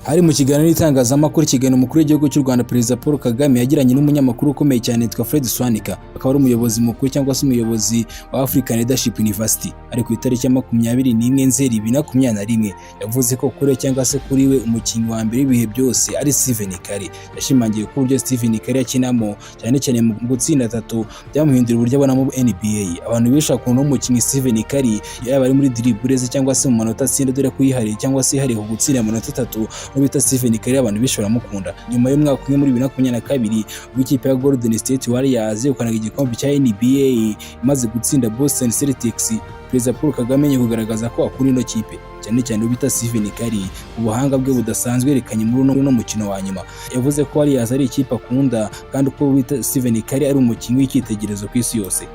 Hari mu kiganiro n'itangazamakuru ikiganiro umukuru w'igihugu cy'u Rwanda Perezida Paul Kagame yagiranye n'umunyamakuru ukomeye cyane yitwa Fred Swanika, akaba ari umuyobozi mukuru cyangwa se umuyobozi wa African Leadership University. Ari ku itariki ya 21 Nzeri 2021 yavuze ko kuri cyangwa se kuri we umukinnyi wa mbere w'ibihe byose ari Stephen Curry. Yashimangiye ko uburyo Stephen Curry akinamo cyane cyane mu gutsinda atatu byamuhindura uburyo abona mu NBA. Abantu bishaka kuntu umukinnyi Stephen Curry yaba ari muri dribbles cyangwa se mu manota atsinda dore ko yihariye cyangwa se yihariye ku gutsinda amanota atatu bita Stephen Curry abantu bishora mukunda. Nyuma y'umwaka umwe muri 2022 w'ikipe ya Golden State Warriors yegukanaga igikombe cya NBA imaze gutsinda Boston Celtics, Perezida Paul Kagame yari kugaragaza ko akunda ino kipe cyane cyane ubita Stephen Curry ubuhanga bwe budasanzwe yerekanye muri uno mukino wa nyuma. Yavuze ko Warriors ari ikipe akunda kandi ko ubita Stephen Curry ari umukinnyi w'icyitegererezo ku isi yose.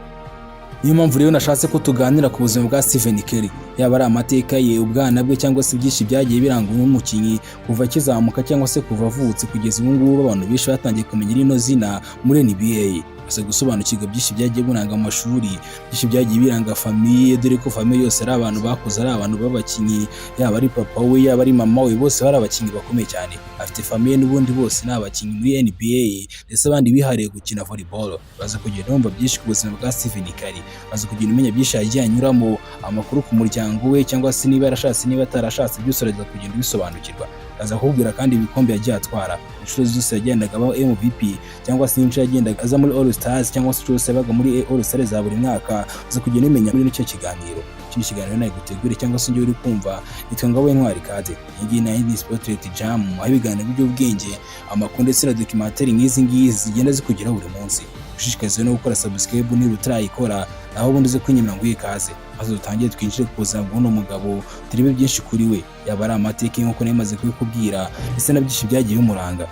Niyo mpamvu rero nashatse ko tuganira ku buzima bwa Stephen Curry, yaba ari amateka ye, ubwana bwe cyangwa se byinshi byagiye biranga umukinnyi kuva akizamuka cyangwa se kuva avutse kugeza ubu ngubu abantu benshi batangiye kumenya rino zina muri NBA. Gusa gusobanukirwa byinshi byagiye buranga mu mashuri, byinshi byagiye biranga famiye, dore ko famiye yose ari abantu bakuze, ari abantu b'abakinnyi, yaba ari papa we yaba ari mama we, bose bari abakinnyi bakomeye cyane. Afite famiye n'ubundi bose ni abakinnyi muri NBA ndetse abandi bihariye gukina volleyball. Baza kugenda bumva byinshi ku buzima bwa Stephen Curry, baza kugenda umenya byinshi yagiye anyuramo, amakuru ku muryango we cyangwa se niba yarashatse niba atarashatse byose uraza kugenda bisobanukirwa. Aza kubwira kandi ibikombe yagiye atwara, inshuro zose yagendaga aba MVP cyangwa se inshuro yagendaga aza muri All Stars cyangwa se cyose yabaga muri All Stars za buri mwaka. Aza kugenda umenya muri nicyo kiganiro. Ikindi kiganiro nayo gutegura cyangwa se uri kumva nitwa Ngabo Ntwari Kade. Iyi ni Indi Spotlight Jam, aho ibiganiro by'ubwenge, amakuru ndetse na documentary nk'izi ngizi zigenda zikugeraho buri munsi. Ushishikarize no gukora subscribe niba utarayikora, aho ubundi uze kwinyemera ngo ikaze maze dutangiye twinjire ku buzima bw'uno mugabo, turebe byinshi kuri we, yaba ari amateka nk'uko namaze kubikubwira ndetse na byinshi byagiye bimuranga.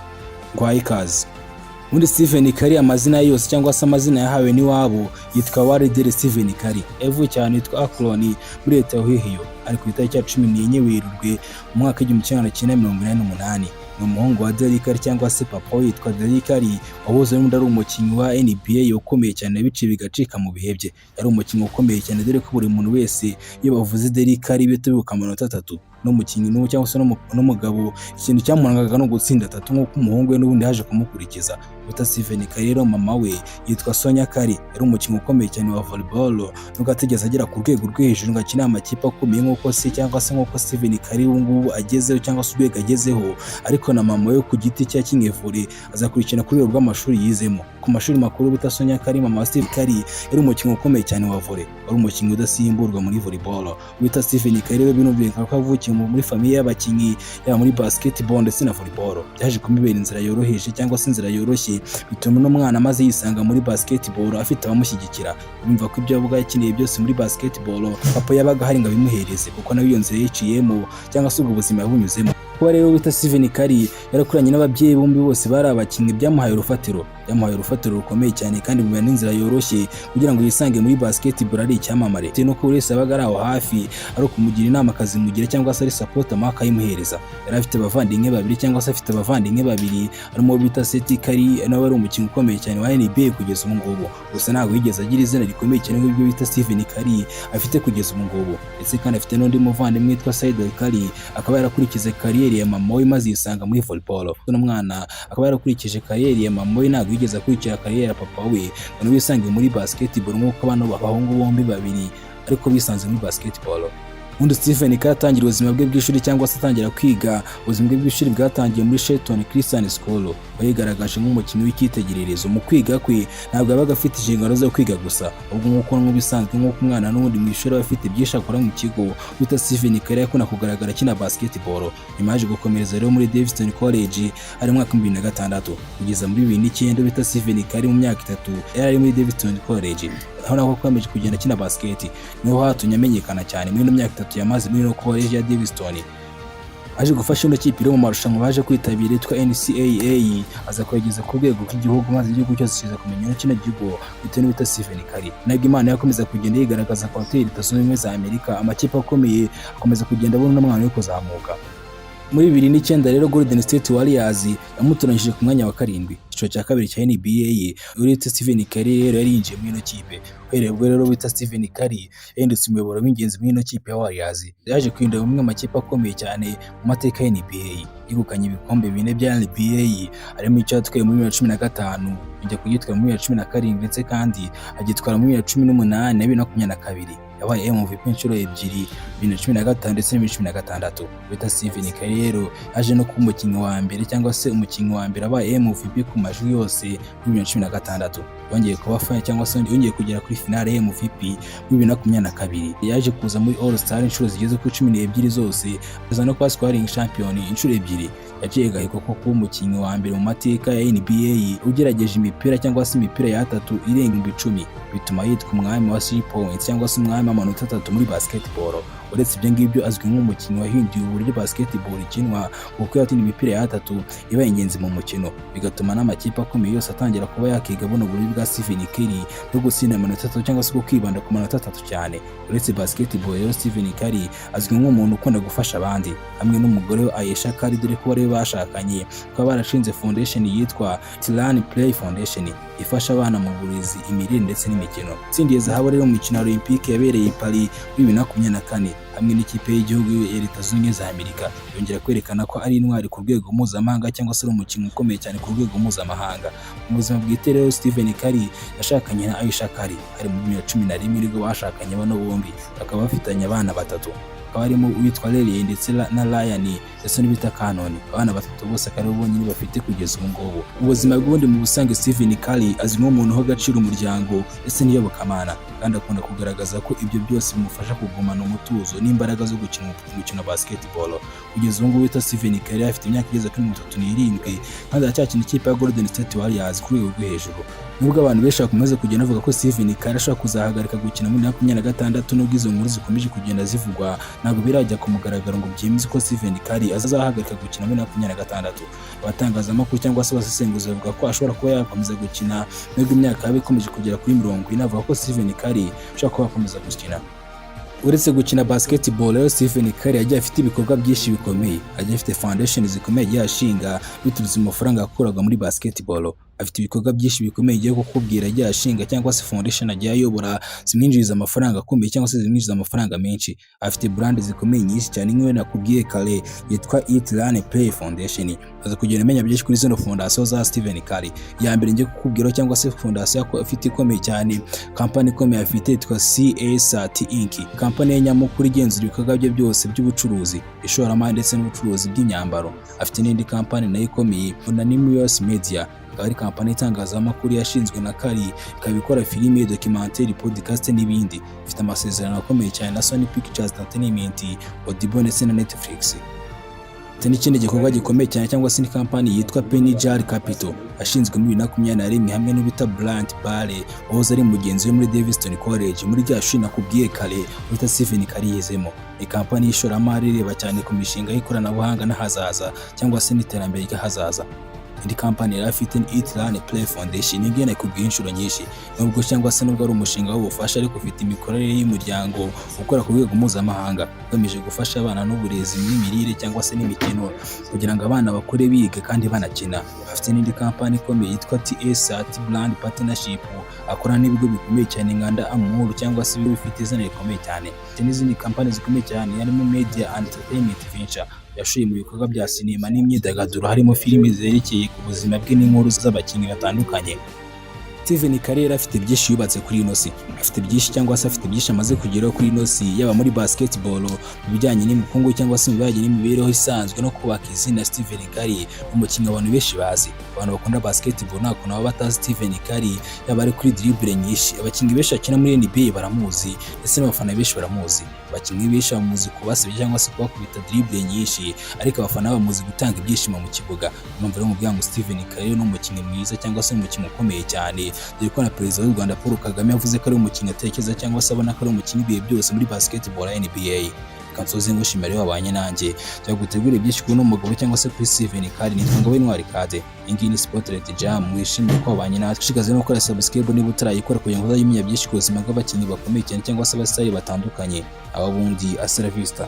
Ngwaye ikaze. Undi Stephen Curry amazina yose cyangwa se amazina yahawe ni wabo yitwa Warder Stephen Curry, evu cyane yitwa Akron muri leta ya Ohio. Ari ku itariki ya 14 Werurwe mu mwaka w'1988. Ni umuhungu wa Derrick Curry cyangwa se papa yitwa Derrick Curry, wahoze ari umukinnyi wa NBA ukomeye cyane bici bigacika mu bihe bye. Yari umukinnyi ukomeye cyane dore ko buri muntu wese iyo bavuze Derrick Curry bitubuka amanota atatu. N'umukinnyi n'uwo cyangwa se n'umugabo ikintu cyamurangaga no gutsinda atatu nk'uko umuhungu we n'ubundi haje kumukurikiza. Uta Stephen Curry rero mama we yitwa Sonia Curry, yari umukinnyi ukomeye cyane wa volleyball nubwo atigeze agera ku rwego rwo hejuru ngo akine amakipe akomeye nk'uko se cyangwa se nk'uko Stephen Curry ubu ngubu agezeho cyangwa se urwego agezeho. Ariko na mama we ku giti cye yakinnye volley azakurikirana kuri rwego rw'amashuri yizemo. Ku mashuri makuru bita Sonia Curry, mama wa Stephen Curry yari umukinnyi ukomeye cyane wa volley, wari umukinnyi udasimburwa muri volleyball. Wita Stephen Curry rero binumvikana ko avukiye muri famiye y'abakinnyi yaba muri basketball ndetse na volleyball. Byaje kumubera inzira yoroheje cyangwa se inzira yoroshye, bituma n'umwana maze yisanga muri basketball afite abamushyigikira. Bumva ko ibyo avuga yakeneye byose muri basketball papa yabaga hari ngo abimuhereze kuko nawe iyo nzira yiciyemo cyangwa se ubwo buzima yabunyuzemo. Kuba rero wita Stephen Curry yarakuranye n'ababyeyi bombi bose bari abakinnyi byamuhaye urufatiro rukomeye cyane kandi mu n'inzira yoroshye kugira ngo yisange muri basketball ari icyamamare. Bitewe no ko wese abaga ari aho hafi ari ukumugira inama akazimugira cyangwa se ari support amaka yimuhereza. Yari afite abavandimwe babiri cyangwa se afite abavandimwe babiri arimo bita Seth Curry, nawe ari umukinnyi ukomeye cyane wa NBA kugeza ubu ngubu. Gusa ntabwo yigeze agira izina rikomeye cyane nk'ibyo bita Stephen Curry afite kugeza ubu ngubu. Ndetse kandi afite n'undi muvandimwe witwa Saidal Curry, akaba yarakurikije kariyeri ya mama we maze yisanga muri volleyball. Uno mwana akaba yarakurikije kariyeri ya mama we, ntabwo yigeze akurikira kariyeri ya papa we ngo bisange muri basketball nk'uko bano bahungu bombi babiri ariko bisanze muri basketball. Undi Stephen Curry atangira ubuzima bwe bw'ishuri cyangwa se atangira kwiga. Ubuzima bwe bw'ishuri bwatangiye muri Shelton Christian School, yigaragaje nk'umukinnyi w'icyitegererezo. Mu kwiga kwe ntabwo yabaga afite inshingano zo kwiga gusa, ahubwo nk'uko bisanzwe nk'uko umwana n'ubundi mu ishuri aba afite byinshi akora mu kigo. Wita Stephen Curry yakunda kugaragara akina basketball. Nyuma yaje gukomereza rero muri Davidson College ari mu mwaka wa 2006 kugeza muri 2009. Wita Stephen Curry mu myaka 3 yari ari muri Davidson College, aho naho kwameje kugenda akina basket, niho hatumye amenyekana cyane muri myaka 3 yamaze muri no college ya Davidson. Aje gufasha ino kipe mu marushanwa baje kwitabira yitwa NCAA, aza kwegeza ku rwego rw'igihugu maze igihugu cyose kiza kumenya kino gihugu bitewe n'ubita Stephen Curry. Nabwo Imana yakomeza kugenda yigaragaza ku hoteli Leta Zunze Ubumwe za Amerika, amakipe akomeye akomeza kugenda abona n'umwana wo kuzamuka. Muri 2009 rero Golden State Warriors yamutoranyije ku mwanya wa 7 icyiciro cya kabiri cya NBA. Uretse Stephen Curry rero yari yinjiye muri ino kipe. Uhereye rero bita Stephen Curry yahindutse umuyoboro w'ingenzi muri ino kipe ya Warriors. Yaje kwinjira mu makipe akomeye cyane mu mateka ya NBA, yegukanye ibikombe 4 bya NBA, arimo icyatwaye muri 2015, bijya kugitwara muri 2017 ndetse kandi agitwara muri 2018 na 2022. Yabaye MVP inshuro ebyiri 2015 ndetse na 2016. Bita Stephen Curry rero yaje no kuba umukinnyi wa mbere cyangwa se umukinnyi wa mbere abaye MVP ku majwi yose muri 2016. Yongeye kuba final cyangwa se yongeye kugera kuri finale ya MVP muri 2022. Yaje kuza muri All Star inshuro zigeze kuri 12 zose, aza no kuba scoring champion inshuro ebyiri. Yaciye gahiko ko kuba umukinnyi wa mbere mu mateka ya NBA ugerageje imipira cyangwa se imipira ya 3 irenga 10, bituma yitwa umwami wa 3 points cyangwa se umwami w'amanota 3 muri basketball. Uretse ibyo ngibyo azwi nk'umukinnyi wahinduye uburyo basketball ikinwa kuko yatinye imipira ya 3 iba ingenzi mu mukino, bigatuma n'amakipe akomeye yose atangira kuba yakiga buno buryo bwa Stephen Curry no gutsinda amanota 3 cyangwa se kwibanda ku manota 3 cyane. Uretse basketball rero Stephen Curry azwi nk'umuntu ukunda gufasha abandi, hamwe n'umugore we Ayesha Curry dore ko bari bashakanye, bakaba barashinze foundation yitwa Tyranny Play Foundation ifasha abana mu burezi, imirire ndetse n'imikino. Tsindiye zahabu rero mu mikino Olympique yabereye i Paris muri 2024 hamwe n'ikipe y'igihugu ya Leta Zunze Ubumwe za Amerika, yongera kwerekana ko ari intwari ku rwego mpuzamahanga cyangwa se umukinnyi ukomeye cyane ku rwego mpuzamahanga. Mu buzima bwite rero Stephen Curry yashakanye na Ayesha Curry ari mu 2011 nibwo bashakanye bano bombi, bakaba bafitanye abana 3. Akaba arimo uwitwa Lily ndetse na Ryan ndetse n'ibita Canon. Abana 3 bose akaba ari bonyine bafite kugeza ubu ngubu. Ubuzima bw'ubundi mu busange Stephen Curry azwi nk'umuntu ho gaciro umuryango ndetse n'iyobokamana, kandi akunda kugaragaza ko ibyo byose bimufasha kugumana umutuzo n'imbaraga zo gukina umukino basketball. Kugeza ubu ngubu wita Stephen Curry afite imyaka igeze kuri 37 kandi aracyakina ikipe ya Golden State Warriors ku rwego rwo hejuru. Nubwo abantu benshi bakomeza kugenda bavuga ko Stephen Curry ashobora kuzahagarika gukina muri 2026, nubwo izo nkuru zikomeje kugenda zivugwa, ntabwo birajya ku mugaragaro ngo byemeze ko Stephen Curry azahagarika gukina muri 2026. Abatangazamakuru cyangwa se abasesenguzi bavuga ko ashobora kuba yakomeza gukina nubwo imyaka yawe ikomeje kugera kuri 40. Bavuga ko Stephen Curry ashobora kuba yakomeza gukina. Uretse gukina basketball rero Stephen Curry yagiye afite ibikorwa byinshi bikomeye, agiye afite foundation zikomeye yagiye ashinga biturutse mu mafaranga akuraga muri basketball. Afite ibikorwa byinshi bikomeye igiye kukubwira agiye ashinga cyangwa se foundation agiye ayobora zimwinjiriza amafaranga akomeye cyangwa se zimwinjiriza amafaranga menshi. Afite brand zikomeye nyinshi cyane nk'iyo nakubwiye kare yitwa Tyranny Play Foundation. Aza kugenda amenya byinshi kuri zino fondation za Stephen Curry. Ya mbere ngiye kukubwira cyangwa se fondation afite ikomeye cyane, company ikomeye afite yitwa CSAT Inc. Company y'anyamukuru igenzura ibikorwa bye byose by'ubucuruzi, ishoramari ndetse n'ubucuruzi bw'imyambaro. Afite n'indi company nayo ikomeye Unanimous Media, akaba ari kampani itangazamakuru yashinzwe na Curry, ikaba ikora filime, documentaire, podcast n'ibindi. Ifite amasezerano akomeye cyane na Sony Pictures Entertainment, Audible ndetse na Netflix. N'ikindi gikorwa gikomeye cyane cyangwa se ni kampani yitwa Penny Jar Capital ashinzwe muri 2021 hamwe n'ubita Bryant Bale wahoze ari mugenzi we muri Davidson College muri rya shuri nakubwiye kare ubita Stephen Curry yizemo. Ni kampani y'ishoramari ireba cyane ku mishinga y'ikoranabuhanga n'ahazaza cyangwa se n'iterambere ry'ahazaza. Indi kampani yari afite ni Tyranny Play Foundation, ngiye nakubwiye inshuro nyinshi, nubwo cyangwa se nubwo ari umushinga w'ubufasha ariko ufite imikorere y'umuryango ukora ku rwego mpuzamahanga ugamije gufasha abana n'uburezi n'imirire cyangwa se n'imikino kugira ngo abana bakure biga kandi banakina. Afite n'indi kampani ikomeye yitwa TSAT Brand Partnership, akora n'ibigo bikomeye cyane nkanda Amuru cyangwa se ibigo bifite izina rikomeye cyane. Afite n'izindi kampani zikomeye cyane harimo Media and Entertainment Venture, yashoye mu bikorwa bya sinema n'imyidagaduro harimo filimi zerekeye ku buzima bwe n'inkuru z'abakinnyi batandukanye. Stephen Curry afite byinshi yubatse kuri ino si, afite byinshi cyangwa se afite byinshi amaze kugeraho kuri ino si, yaba muri basketball, mu bijyanye n'imikungu cyangwa se mu bijyanye n'imibereho isanzwe no kubaka izina. Stephen Curry umukinnyi abantu benshi bazi, abantu bakunda basketball nta kuntu baba batazi Stephen Curry, yaba ari kuri dribble nyinshi. Abakinnyi benshi bakina muri NBA baramuzi ndetse n'abafana benshi baramuzi. Abakinnyi benshi bamuzi kubasebya cyangwa se kubakubita dribble nyinshi, ariko abafana bamuzi gutanga ibyishimo mu kibuga. Impamvu rero mubwira ngo Stephen Curry ni umukinnyi mwiza cyangwa se umukinnyi ukomeye cyane, dore ko na Perezida w'u Rwanda Paul Kagame yavuze ko ari umukinnyi atekereza cyangwa se abona ko ari umukinnyi ibihe byose muri basketball ya NBA. Kansozi ngushimira wabanye nanjye cyo gutegura byinshi kuno mugabo cyangwa se kuri Stephen Curry. Nitwa Ngabo Intwari Kade, ingi ni Spotlight Jam. Mwishimiye ko wabanye natwe, shikaze no gukora subscribe niba utarayikora kugira ngo uzajye umenya byinshi ku buzima bw'abakinnyi bakomeye cyane cyangwa se abasitari batandukanye. Ababundi Astra Vista.